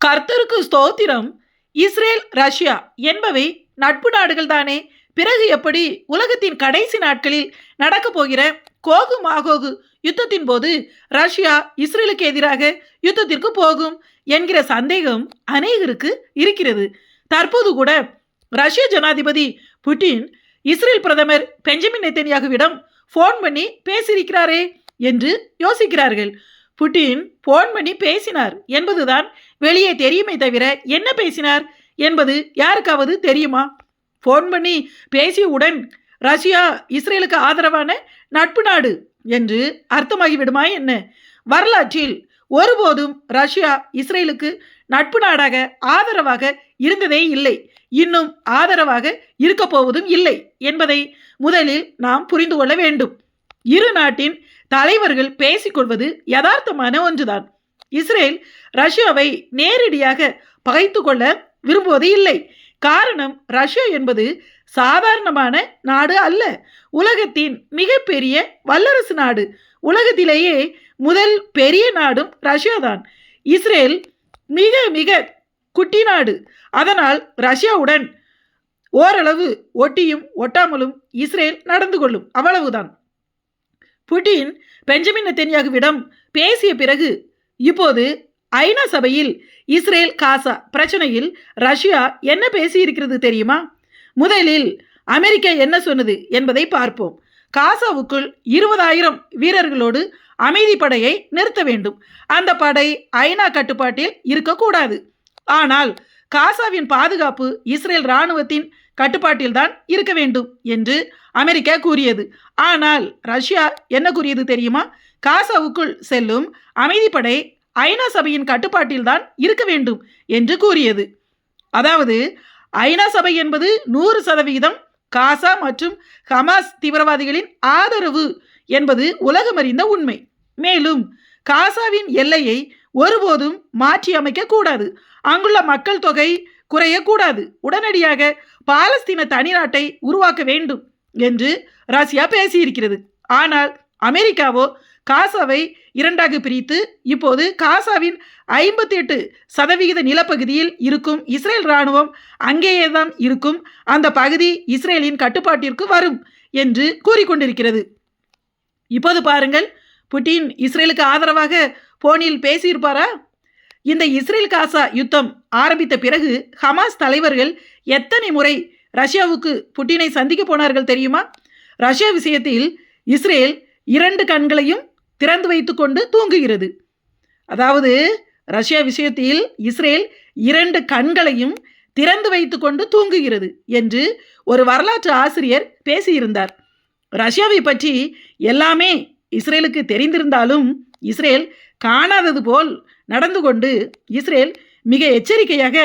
கர்த்தருக்கு ஸ்தோத்திரம். Israel Russia என்பவை நட்பு நாடுகள் தானே. பிறகு எப்படி உலகத்தின் கடைசி நாட்களில் நடக்க போகிற கோகு மாகோகு யுத்தத்தின் போது ரஷ்யா இஸ்ரேலுக்கு எதிராக யுத்தத்திற்கு போகும் என்கிற சந்தேகம் அநேகருக்கு இருக்கிறது. தற்போது கூட ரஷ்ய ஜனாதிபதி புட்டின் இஸ்ரேல் பிரதமர் பெஞ்சமின் நெத்தன்யாகுவிடம் போன் பண்ணி பேசியிருக்கிறாரே என்று யோசிக்கிறார்கள். புட்டின் போன் பண்ணி பேசினார் என்பதுதான் வெளியே தெரியுமே தவிர என்ன பேசினார் என்பது யாருக்காவது தெரியுமா? போன் பண்ணி பேசியவுடன் ரஷ்யா இஸ்ரேலுக்கு ஆதரவான நட்பு நாடு என்று அர்த்தமாகிவிடுமா என்ன? வரலாற்றில் ஒருபோதும் ரஷ்யா இஸ்ரேலுக்கு நட்பு நாடாக ஆதரவாக இருந்ததே இல்லை, இன்னும் ஆதரவாக இருக்க போவதும் இல்லை என்பதை முதலில் நாம் புரிந்து கொள்ள வேண்டும். இரு நாட்டின் தலைவர்கள் பேசிக்கொள்வது யதார்த்தமான ஒன்றுதான். இஸ்ரேல் ரஷ்யாவை நேரடியாக பகைத்து கொள்ள விரும்புவது இல்லை. காரணம், ரஷ்யா என்பது சாதாரணமான நாடு அல்ல, உலகத்தின் மிகப்பெரிய வல்லரசு நாடு. உலகத்திலேயே முதல் பெரிய நாடும் ரஷ்யா தான். இஸ்ரேல் மிக மிக குட்டி நாடு. அதனால் ரஷ்யாவுடன் ஓரளவு ஒட்டியும் ஒட்டாமலும் இஸ்ரேல் நடந்து கொள்ளும், அவ்வளவுதான். புட்டின் பெஞ்சமின் நெத்தன்யாகுவிடம் பேசிய பிறகு இப்போது ஐநா சபையில் இஸ்ரேல் காசா பிரச்சனையில் ரஷ்யா என்ன பேசியிருக்கிறது தெரியுமா? முதலில் அமெரிக்கா என்ன சொன்னது என்பதை பார்ப்போம். காசாவுக்குள் 20,000 வீரர்களோடு அமைதி படையை நிறுத்த வேண்டும். அந்த படை ஐநா கட்டுப்பாட்டில் இருக்கக்கூடாது. ஆனால் காசாவின் பாதுகாப்பு இஸ்ரேல் இராணுவத்தின் கட்டுப்பாட்டில்தான் இருக்க வேண்டும் என்று அமெரிக்கா கூறியது. ஆனால் ரஷ்யா என்ன கூறியது தெரியுமா? காசாவுக்குள் செல்லும் அமைதிப்படை ஐநா சபையின் கட்டுப்பாட்டில்தான் இருக்க வேண்டும் என்று கூறியது. அதாவது ஐநா சபை என்பது 100% காசா மற்றும் ஹமாஸ் தீவிரவாதிகளின் ஆதரவு என்பது உலகமறிந்த உண்மை. மேலும் காசாவின் எல்லையை ஒருபோதும் மாற்றி அமைக்கக்கூடாது. அங்குள்ள மக்கள் தொகை குறையக்கூடாது. உடனடியாக பாலஸ்தீன தனிநாட்டை உருவாக்க வேண்டும் என்று ரஷ்யா பேசியிருக்கிறது. ஆனால் அமெரிக்காவோ காசாவை 2ஆக பிரித்து இப்போது காசாவின் 58% நிலப்பகுதியில் இருக்கும் இஸ்ரேல் இராணுவம் அங்கேயே தான் இருக்கும், அந்த பகுதி இஸ்ரேலின் கட்டுப்பாட்டிற்கு வரும் என்று கூறிக்கொண்டிருக்கிறது. இப்போது பாருங்கள், புட்டின் இஸ்ரேலுக்கு ஆதரவாக போனில் பேசியிருப்பாரா? இந்த இஸ்ரேல் காசா யுத்தம் ஆரம்பித்த பிறகு ஹமாஸ் தலைவர்கள் எத்தனை முறை ரஷ்யாவுக்கு புட்டினை சந்திக்க போனார்கள் தெரியுமா? ரஷ்யா விஷயத்தில் இஸ்ரேல் 2 கண்களையும் திறந்து வைத்து கொண்டு தூங்குகிறது. அதாவது ரஷ்யா விஷயத்தில் இஸ்ரேல் 2 கண்களையும் திறந்து வைத்து கொண்டு தூங்குகிறது என்று ஒரு வரலாற்று ஆசிரியர் பேசியிருந்தார். ரஷ்யாவை பற்றி எல்லாமே இஸ்ரேலுக்கு தெரிந்திருந்தாலும் இஸ்ரேல் காணாதது போல் நடந்து கொண்டு இஸ்ரேல் மிக எச்சரிக்கையாக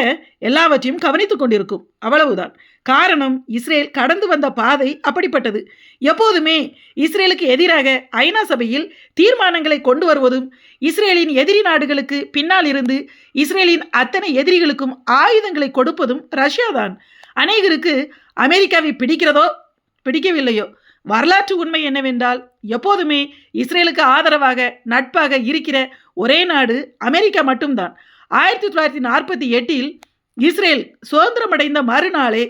எல்லாவற்றையும் கவனித்து கொண்டிருக்கும், அவ்வளவுதான். காரணம், இஸ்ரேல் கடந்து வந்த பாதை அப்படிப்பட்டது. எப்போதுமே இஸ்ரேலுக்கு எதிராக ஐநா சபையில் தீர்மானங்களை கொண்டு வருவதும் இஸ்ரேலின் எதிரி நாடுகளுக்கு பின்னால் இருந்து இஸ்ரேலின் அத்தனை எதிரிகளுக்கும் ஆயுதங்களை கொடுப்பதும் ரஷ்யா தான். அநேகருக்கு அமெரிக்காவை பிடிக்கிறதோ பிடிக்கவில்லையோ, வரலாற்று உண்மை என்னவென்றால் எப்போதுமே இஸ்ரேலுக்கு ஆதரவாக நட்பாக இருக்கிற ஒரே நாடு அமெரிக்கா மட்டும்தான். 1948 இஸ்ரேல் சுதந்திரமடைந்த மறுநாளே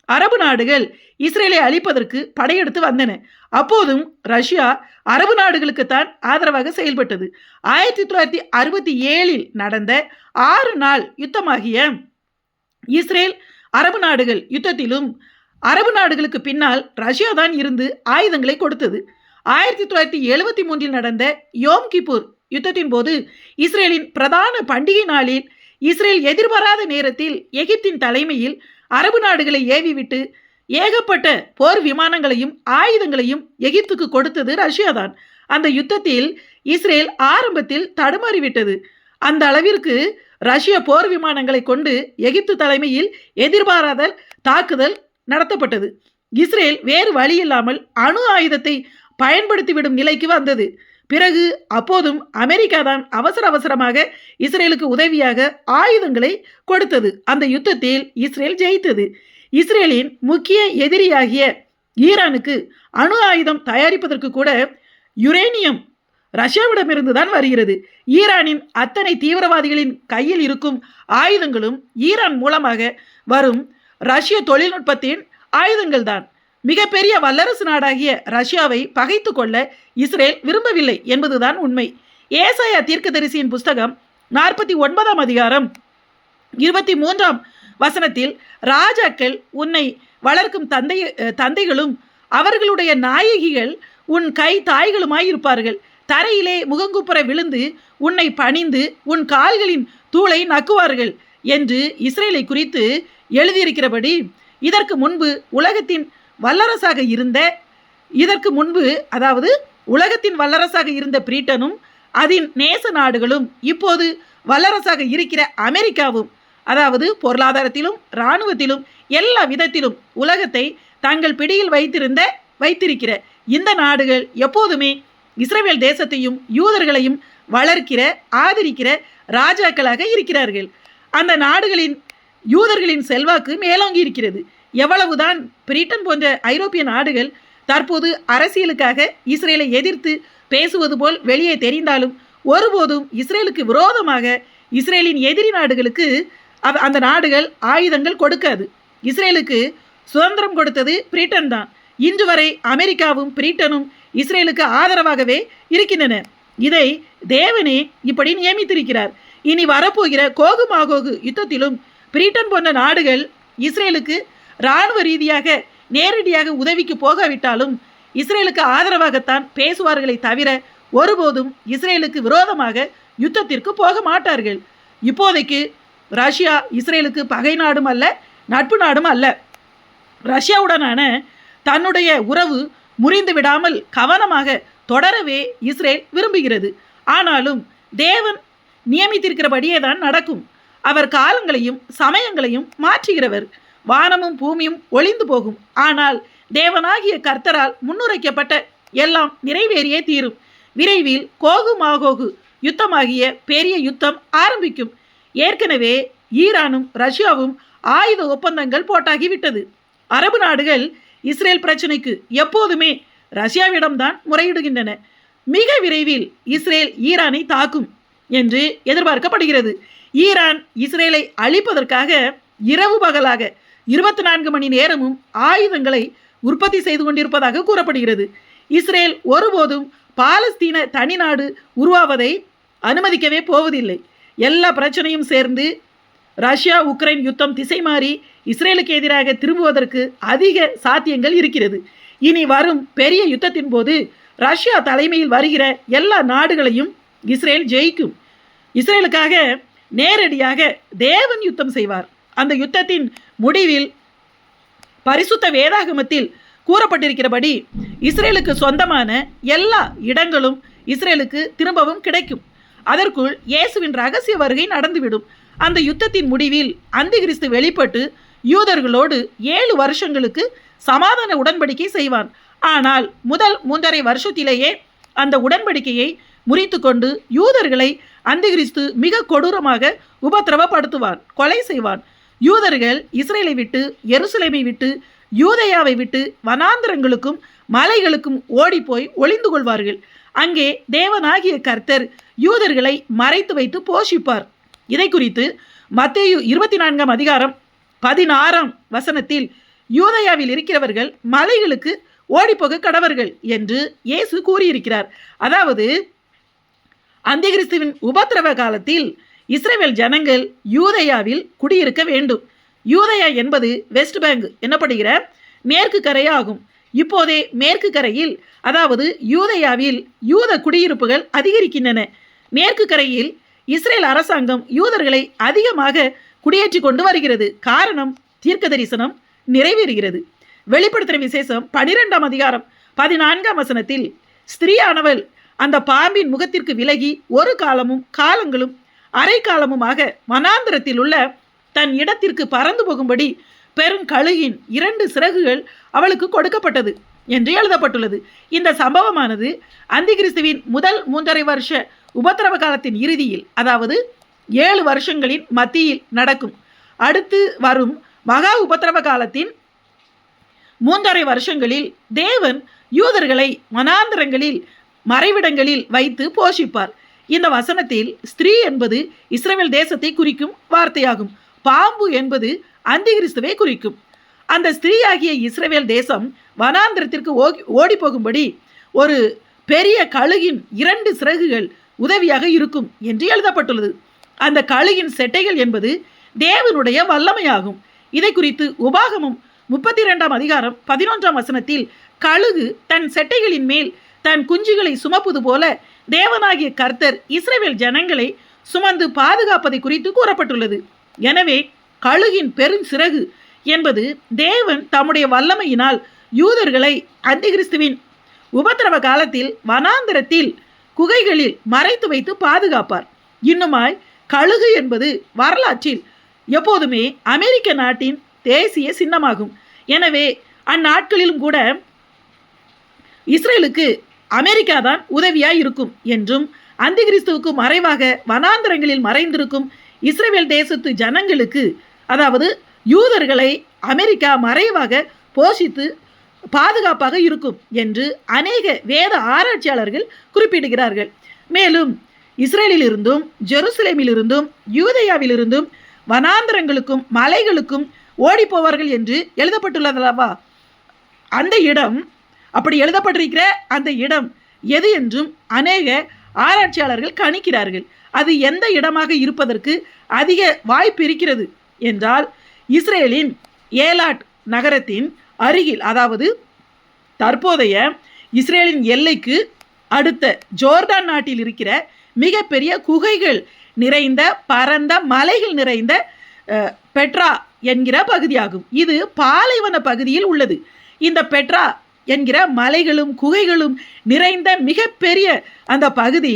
அரபு நாடுகள் இஸ்ரேலை அழிப்பதற்கு படையெடுத்து வந்தன. அப்போதும் ரஷ்யா அரபு நாடுகளுக்குத்தான் ஆதரவாக செயல்பட்டது. 1967 நடந்த 6 நாள் யுத்தமாகிய இஸ்ரேல் அரபு நாடுகள் யுத்தத்திலும் அரபு நாடுகளுக்கு பின்னால் ரஷ்யா தான் இருந்து ஆயுதங்களை கொடுத்தது. 1973 நடந்த யோம் கிப்பூர் யுத்தத்தின் போது இஸ்ரேலின் பிரதான பண்டிகை நாளில் இஸ்ரேல் எதிர்பாராத நேரத்தில் எகிப்தின் தலைமையில் அரபு நாடுகளை ஏவிவிட்டு ஏகப்பட்ட போர் விமானங்களையும் ஆயுதங்களையும் எகிப்துக்கு கொடுத்தது ரஷ்யா தான். அந்த யுத்தத்தில் இஸ்ரேல் ஆரம்பத்தில் தடுமாறிவிட்டது. அந்த அளவிற்கு ரஷ்ய போர் விமானங்களை கொண்டு எகிப்து தலைமையில் எதிர்பாராத தாக்குதல் நடத்தப்பட்டது. இஸ்ரேல் வேறு வழியில்லாமல் அணு ஆயுதத்தை பயன்படுத்திவிடும் நிலைக்கு வந்தது. பிறகு அப்போதும் அமெரிக்கா தான் அவசரமாக இஸ்ரேலுக்கு உதவியாக ஆயுதங்களை கொடுத்தது. அந்த யுத்தத்தில் இஸ்ரேல் ஜெயித்தது. இஸ்ரேலின் முக்கிய எதிரியாகிய ஈரானுக்கு அணு ஆயுதம் தயாரிப்பதற்கு கூட யுரேனியம் ரஷ்யாவிடமிருந்து தான் வருகிறது. ஈரானின் அத்தனை தீவிரவாதிகளின் கையில் இருக்கும் ஆயுதங்களும் ஈரான் மூலமாக வரும் ரஷ்ய தொழில்நுட்பத்தின் ஆயுதங்கள் தான். மிகப்பெரிய வல்லரசு நாடாகிய ரஷ்யாவை பகைத்து கொள்ள இஸ்ரேல் விரும்பவில்லை என்பதுதான் உண்மை. ஏசாயா தீர்க்கதரிசியின் புஸ்தகம் 49 அதிகாரம் 23 வசனத்தில், ராஜாக்கள் உன்னை வளர்க்கும் தந்தைகளும் அவர்களுடைய நாயகிகள் உன் கை தாய்களுமாய் இருப்பார்கள். தரையிலே முகங்குப்புற விழுந்து உன்னை பணிந்து உன் கால்களின் தூளை நக்குவார்கள் என்று இஸ்ரேலை குறித்து எழுதியிருக்கிறபடி, இதற்கு முன்பு உலகத்தின் வல்லரசாக இருந்த பிரிட்டனும் அதன் நேச நாடுகளும் இப்போது வல்லரசாக இருக்கிற அமெரிக்காவும், அதாவது பொருளாதாரத்திலும் இராணுவத்திலும் எல்லா விதத்திலும் உலகத்தை தங்கள் பிடியில் வைத்திருக்கிற இந்த நாடுகள் எப்போதுமே இஸ்ரவேல் தேசத்தையும் யூதர்களையும் வளர்க்கிற ஆதரிக்கிற ராஜாக்களாக இருக்கிறார்கள். அந்த நாடுகளின் யூதர்களின் செல்வாக்கு மேலோங்கி இருக்கிறது. எவ்வளவுதான் பிரிட்டன் போன்ற ஐரோப்பிய நாடுகள் தற்போது அரசியலுக்காக இஸ்ரேலை எதிர்த்து பேசுவது போல் வெளியே தெரிந்தாலும் ஒருபோதும் இஸ்ரேலுக்கு விரோதமாக இஸ்ரேலின் எதிரி நாடுகளுக்கு அந்த நாடுகள் ஆயுதங்கள் கொடுக்காது. இஸ்ரேலுக்கு சுதந்திரம் கொடுத்தது பிரிட்டன் தான். இன்று வரை அமெரிக்காவும் பிரிட்டனும் இஸ்ரேலுக்கு ஆதரவாகவே இருக்கின்றன. இதை தேவனே இப்படி நியமித்திருக்கிறார். இனி வரப்போகிற கோகு மாகோகு யுத்தத்திலும் பிரிட்டன் போன்ற நாடுகள் இஸ்ரேலுக்கு இராணுவ ரீதியாக நேரடியாக உதவிக்கு போகாவிட்டாலும் இஸ்ரேலுக்கு ஆதரவாகத்தான் பேசுவார்களே தவிர ஒருபோதும் இஸ்ரேலுக்கு விரோதமாக யுத்தத்திற்கு போக மாட்டார்கள். இப்போதைக்கு ரஷ்யா இஸ்ரேலுக்கு பகை நாடும் அல்ல, நட்பு நாடும் அல்ல. ரஷ்யாவுடனான தன்னுடைய உறவு முறிந்து விடாமல் கவனமாக தொடரவே இஸ்ரேல் விரும்புகிறது. ஆனாலும் தேவன் நியமித்திருக்கிறபடியே தான் நடக்கும். அவர் காலங்களையும் சமயங்களையும் மாற்றுகிறவர். வானமும் பூமியும் ஒளிந்து போகும், ஆனால் தேவனாகிய கர்த்தரால் முன்னுரைக்கப்பட்ட எல்லாம் நிறைவேறியே தீரும். விரைவில் கோகு மாகோகு யுத்தமாகிய பெரிய யுத்தம் ஆரம்பிக்கும். ஏற்கனவே ஈரானும் ரஷ்யாவும் ஆயுத ஒப்பந்தங்கள் போட்டாகிவிட்டது. அரபு நாடுகள் இஸ்ரேல் பிரச்சனைக்கு எப்போதுமே ரஷ்யாவிடம்தான் முறையிடுகின்றன. மிக விரைவில் இஸ்ரேல் ஈரானை தாக்கும் என்று எதிர்பார்க்கப்படுகிறது. ஈரான் இஸ்ரேலை அழிப்பதற்காக இரவு பகலாக 24 மணி நேரமும் ஆயுதங்களை உற்பத்தி செய்து கொண்டிருப்பதாக கூறப்படுகிறது. இஸ்ரேல் ஒருபோதும் பாலஸ்தீன தனிநாடு உருவாவதை அனுமதிக்கவே போவதில்லை. எல்லா பிரச்சனையும் சேர்ந்து ரஷ்யா உக்ரைன் யுத்தம் திசை மாறி இஸ்ரேலுக்கு எதிராக திரும்புவதற்கு அதிக சாத்தியங்கள் இருக்கிறது. இனி வரும் பெரிய யுத்தத்தின் போது ரஷ்யா தலைமையில் வருகிற எல்லா நாடுகளையும் இஸ்ரேல் ஜெயிக்கும். இஸ்ரேலுக்காக நேரடியாக தேவன் யுத்தம் செய்வார். அந்த யுத்தத்தின் முடிவில் பரிசுத்த வேதாகமத்தில் கூறப்பட்டிருக்கிறபடி இஸ்ரேலுக்கு சொந்தமான எல்லா இடங்களும் இஸ்ரேலுக்கு திரும்பவும் கிடைக்கும். அதற்குள் இயேசுவின் ரகசிய வருகை நடந்துவிடும். அந்த யுத்தத்தின் முடிவில் அந்திகிறிஸ்து வெளிப்பட்டு யூதர்களோடு 7 வருஷங்களுக்கு சமாதான உடன்படிக்கை செய்வான். ஆனால் முதல் 3.5 வருஷத்திலேயே அந்த உடன்படிக்கையை முறித்து கொண்டு யூதர்களை அந்திகிறிஸ்து மிக கொடூரமாக உபத்திரவப்படுத்துவான், கொலை செய்வான். யூதர்கள் இஸ்ரேலை விட்டு, எருசலேமை விட்டு, யூதேயாவை விட்டு வனாந்திரங்களுக்கும் மலைகளுக்கும் ஓடிப்போய் ஒளிந்து கொள்வார்கள். அங்கே தேவனாகிய கர்த்தர் யூதர்களை மறைத்து வைத்து போஷிப்பார். இதை குறித்து மத்தேயு 24 அதிகாரம் 16 வசனத்தில், யூதேயாவில் இருக்கிறவர்கள் மலைகளுக்கு ஓடிப்போக கடவர்கள் என்று இயேசு கூறியிருக்கிறார். அதாவது அந்திகிறிஸ்துவின் உபத்திரவ காலத்தில் இஸ்ரவேல் ஜனங்கள் யூதேயாவில் குடியிருக்க வேண்டும். யூதேயா என்பது வெஸ்ட் பேங்க் எனப்படுகிற மேற்கு கரையாகும். இப்போதே மேற்கு கரையில், அதாவது யூதேயாவில் யூத குடியிருப்புகள் அதிகரிக்கின்றன. மேற்கு கரையில் இஸ்ரேல் அரசாங்கம் யூதர்களை அதிகமாக குடியேற்றி கொண்டு வருகிறது. காரணம், தீர்க்க தரிசனம் நிறைவேறுகிறது. வெளிப்படுத்துகிற விசேஷம் 12 அதிகாரம் 14 வசனத்தில், ஸ்திரீயானவள் அந்த பாம்பின் முகத்திற்கு விலகி ஒரு காலங்களும் அரை காலமுமாக வனாந்திரத்தில் உள்ள தன் இடத்திற்கு பறந்து போகும்படி பெருங்கழுகின் 2 சிறகுகள் அவளுக்கு கொடுக்கப்பட்டது என்று எழுதப்பட்டுள்ளது. இந்த சம்பவமானது அந்திகிறிஸ்துவின் முதல் 3.5 வருஷ உபத்திரவ காலத்தின் இறுதியில், அதாவது 7 வருஷங்களின் மத்தியில் நடக்கும். அடுத்து வரும் மகா உபத்திரவ காலத்தின் 3.5 வருஷங்களில் தேவன் யூதர்களை வனாந்திரங்களில் மறைவிடங்களில் வைத்து போஷிப்பார். இந்த வசனத்தில் ஸ்திரீ என்பது இஸ்ரவேல் தேசத்தை குறிக்கும் வார்த்தையாகும். பாம்பு என்பது அந்திகிறிஸ்துவை குறிக்கும். அந்த ஸ்திரீயாகிய இஸ்ரவேல் தேசம் வனாந்திரத்திற்கு ஓடி போகும்படி ஒரு பெரிய கழுகின் 2 சிறகுகள் உதவியாக இருக்கும் என்று எழுதப்பட்டுள்ளது. அந்த கழுகின் செட்டைகள் என்பது தேவனுடைய வல்லமையாகும். இதை குறித்து உபாகமம் 32 அதிகாரம் 11 வசனத்தில் கழுகு தன் செட்டைகளின் மேல் தன் குஞ்சுகளை சுமப்பது போல தேவனாகிய கர்த்தர் இஸ்ரவேல் ஜனங்களை சுமந்து பாதுகாப்பதை குறித்து கூறப்பட்டுள்ளது. எனவே கழுகின் பெருஞ்சிறகு என்பது தேவன் தம்முடைய வல்லமையினால் யூதர்களை அந்திகிறிஸ்துவின் உபத்திரவ காலத்தில் வனாந்திரத்தில் குகைகளில் மறைத்து வைத்து பாதுகாப்பார். இன்னுமாய் கழுகு என்பது வரலாற்றில் எப்போதுமே அமெரிக்க நாட்டின் தேசிய சின்னமாகும். எனவே அந்நாட்களிலும் கூட இஸ்ரேலுக்கு அமெரிக்கா தான் உதவியாய் இருக்கும் என்றும் அந்திகிறிஸ்துவுக்கு மறைவாக வனாந்திரங்களில் மறைந்திருக்கும் இஸ்ரேல் தேசத்து ஜனங்களுக்கு, அதாவது யூதர்களை அமெரிக்கா மறைவாக போஷித்து பாதுகாப்பாக இருக்கும் என்று அநேக வேத ஆராய்ச்சியாளர்கள் குறிப்பிடுகிறார்கள். மேலும் இஸ்ரேலிலிருந்தும் ஜெருசலேமிலிருந்தும் யூதேயாவிலிருந்தும் வனாந்திரங்களுக்கும் மலைகளுக்கும் ஓடி போவார்கள் என்று எழுதப்பட்டுள்ளதல்லவா? அந்த இடம், அப்படி எழுதப்பட்டிருக்கிற அந்த இடம் எது என்றும் அநேக ஆராய்ச்சியாளர்கள் கணிக்கிறார்கள். அது எந்த இடமாக இருப்பதற்கு அதிக வாய்ப்பு இருக்கிறது என்றால் இஸ்ரேலின் ஏலாட் நகரத்தின் அருகில், அதாவது தற்போதைய இஸ்ரேலின் எல்லைக்கு அடுத்த ஜோர்டான் நாட்டில் இருக்கிற மிகப்பெரிய குகைகள் நிறைந்த பரந்த மலைகள் நிறைந்த பெட்ரா என்கிற பகுதியாகும். இது பாலைவன பகுதியில் உள்ளது. இந்த பெட்ரா என்கிற மலைகளும் குகைகளும் நிறைந்த மிகப்பெரிய அந்த பகுதி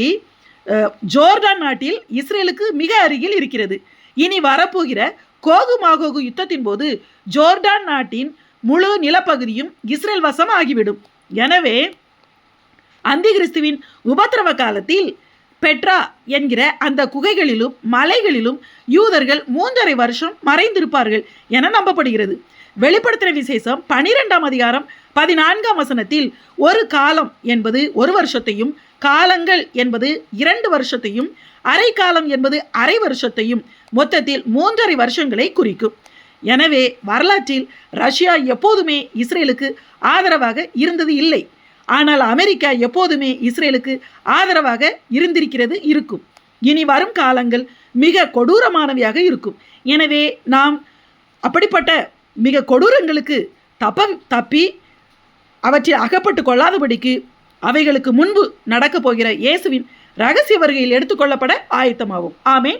ஜோர்டான் நாட்டில் இஸ்ரேலுக்கு மிக அருகில் இருக்கிறது. இனி வரப்போகிற கோகு மாகோகு யுத்தத்தின் போது ஜோர்டான் நாட்டின் முழு நிலப்பகுதியும் இஸ்ரேல் வசம் ஆகிவிடும். எனவே அந்திகிறிஸ்துவின் உபத்திரவ காலத்தில் பெட்ரா என்கிற அந்த குகைகளிலும் மலைகளிலும் யூதர்கள் 3.5 வருஷம் மறைந்திருப்பார்கள் என நம்பப்படுகிறது. வெளிப்படுத்தின விசேஷம் 12 அதிகாரம் 14 வசனத்தில் ஒரு காலம் என்பது 1 வருஷத்தையும், காலங்கள் என்பது 2 வருஷத்தையும், அரை காலம் என்பது அரை வருஷத்தையும், மொத்தத்தில் 3.5 வருஷங்களை குறிக்கும். எனவே வரலாற்றில் ரஷ்யா எப்போதுமே இஸ்ரேலுக்கு ஆதரவாக இருந்தது இல்லை. ஆனால் அமெரிக்கா எப்போதுமே இஸ்ரேலுக்கு ஆதரவாக இருந்திருக்கிறது, இருக்கும். இனி வரும் காலங்கள் மிக கொடூரமானவையாக இருக்கும். எனவே நாம் அப்படிப்பட்ட மிக கொடூரங்களுக்கு தப்பி அவற்றில் அகப்பட்டு கொள்ளாதபடிக்கு அவைகளுக்கு முன்பு நடக்கப் போகிற இயேசுவின் இரகசிய வருகையில் எடுத்துக்கொள்ளப்பட ஆயத்தமாகும். ஆமென்.